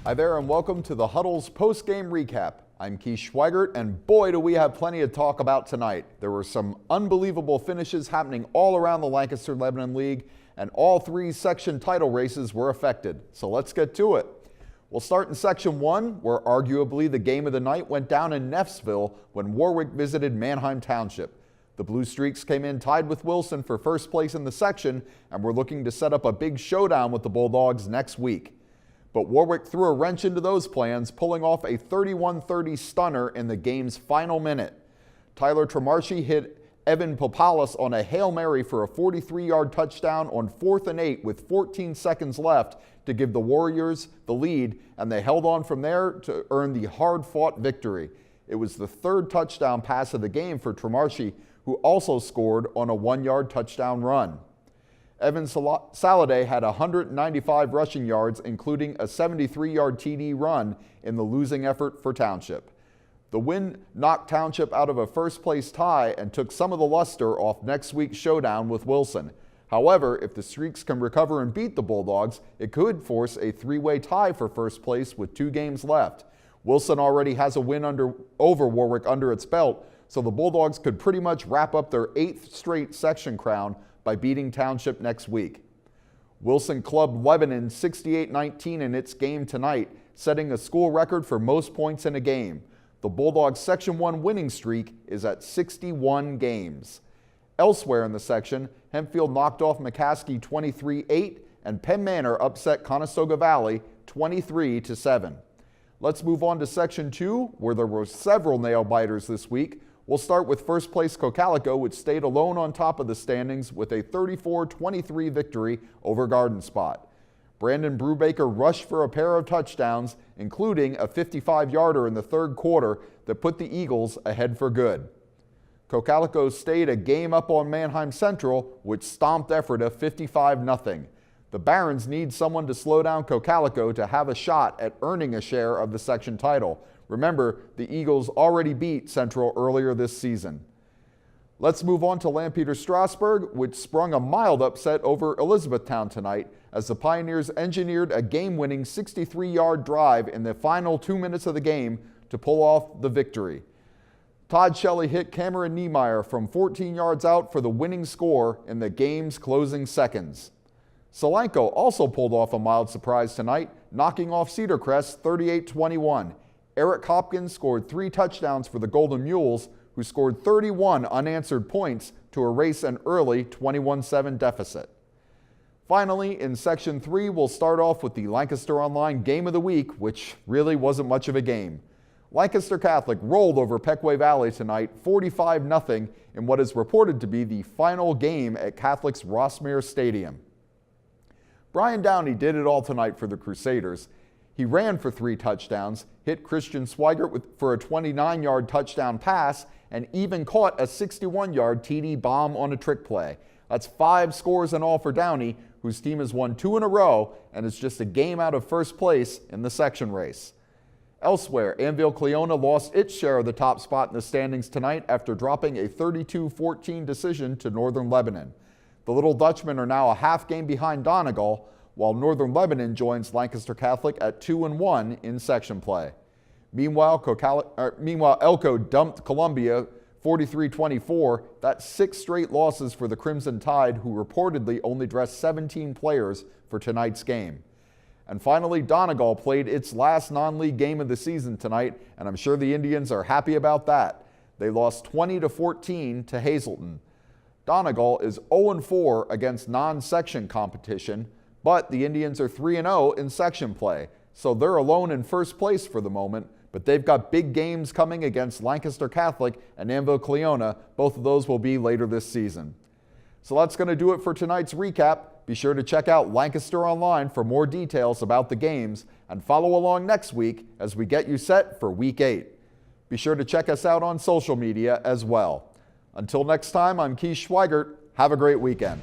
Hi there and welcome to the Huddle's post-game recap. I'm Schweigert, and boy do we have plenty to talk about tonight. There were some unbelievable finishes happening all around the Lancaster-Lebanon League, and all three section title races were affected. So let's get to it. We'll start in Section 1, where arguably the game of the night went down in Neffsville when Warwick visited Manheim Township. The Blue Streaks came in tied with Wilson for first place in the section, and were looking to set up a big showdown with the Bulldogs next week. But Warwick threw a wrench into those plans, pulling off a 31-30 stunner in the game's final minute. Tyler Tremarchi hit Evan Popalis on a Hail Mary for a 43-yard touchdown on 4th and 8 with 14 seconds left to give the Warriors the lead, and they held on from there to earn the hard-fought victory. It was the third touchdown pass of the game for Tremarchi, who also scored on a 1-yard touchdown run. Evan Saladay had 195 rushing yards, including a 73-yard TD run in the losing effort for Township. The win knocked Township out of a first-place tie and took some of the luster off next week's showdown with Wilson. However, if the Streaks can recover and beat the Bulldogs, it could force a three-way tie for first place with 2 games left. Wilson already has a win over Warwick under its belt, so the Bulldogs could pretty much wrap up their 8th straight section crown by beating Township next week. Wilson clubbed Lebanon 68-19 in its game tonight, setting a school record for most points in a game. The Bulldogs' Section 1 winning streak is at 61 games. Elsewhere in the section, Hempfield knocked off McCaskey 23-8, and Penn Manor upset Conestoga Valley 23-7. Let's move on to Section 2, where there were several nail-biters this week. We'll start with first place Cocalico, which stayed alone on top of the standings with a 34-23 victory over Garden Spot. Brandon Brubaker rushed for a pair of touchdowns, including a 55-yarder in the third quarter that put the Eagles ahead for good. Cocalico stayed a game up on Manheim Central, which stomped Ephrata 55-0. The Barons need someone to slow down Cocalico to have a shot at earning a share of the section title. Remember, the Eagles already beat Central earlier this season. Let's move on to Lampeter Strasburg, which sprung a mild upset over Elizabethtown tonight as the Pioneers engineered a game-winning 63-yard drive in the final 2 minutes of the game to pull off the victory. Todd Shelley hit Cameron Niemeyer from 14 yards out for the winning score in the game's closing seconds. Solanco also pulled off a mild surprise tonight, knocking off Cedar Crest 38-21. Eric Hopkins scored 3 touchdowns for the Golden Mules, who scored 31 unanswered points to erase an early 21-7 deficit. Finally, in Section 3, we'll start off with the Lancaster Online Game of the Week, which really wasn't much of a game. Lancaster Catholic rolled over Pequay Valley tonight 45-0 in what is reported to be the final game at Catholic's Rossmere Stadium. Brian Downey did it all tonight for the Crusaders. He ran for 3 touchdowns, hit Christian Schweigert for a 29-yard touchdown pass, and even caught a 61-yard TD bomb on a trick play. That's 5 scores in all for Downey, whose team has won 2 in a row and is just a game out of first place in the section race. Elsewhere, Anvil-Cleona lost its share of the top spot in the standings tonight after dropping a 32-14 decision to Northern Lebanon. The Little Dutchmen are now a half game behind Donegal, while Northern Lebanon joins Lancaster Catholic at 2-1 in section play. Meanwhile, Elko dumped Columbia 43-24. That's 6 straight losses for the Crimson Tide, who reportedly only dressed 17 players for tonight's game. And finally, Donegal played its last non-league game of the season tonight, and I'm sure the Indians are happy about that. They lost 20-14 to Hazelton. Donegal is 0-4 against non-section competition, but the Indians are 3-0 in section play, so they're alone in first place for the moment, but they've got big games coming against Lancaster Catholic and Anvil-Cleona. Both of those will be later this season. So that's going to do it for tonight's recap. Be sure to check out Lancaster Online for more details about the games, and follow along next week as we get you set for Week 8. Be sure to check us out on social media as well. Until next time, I'm Keith Schweigert. Have a great weekend.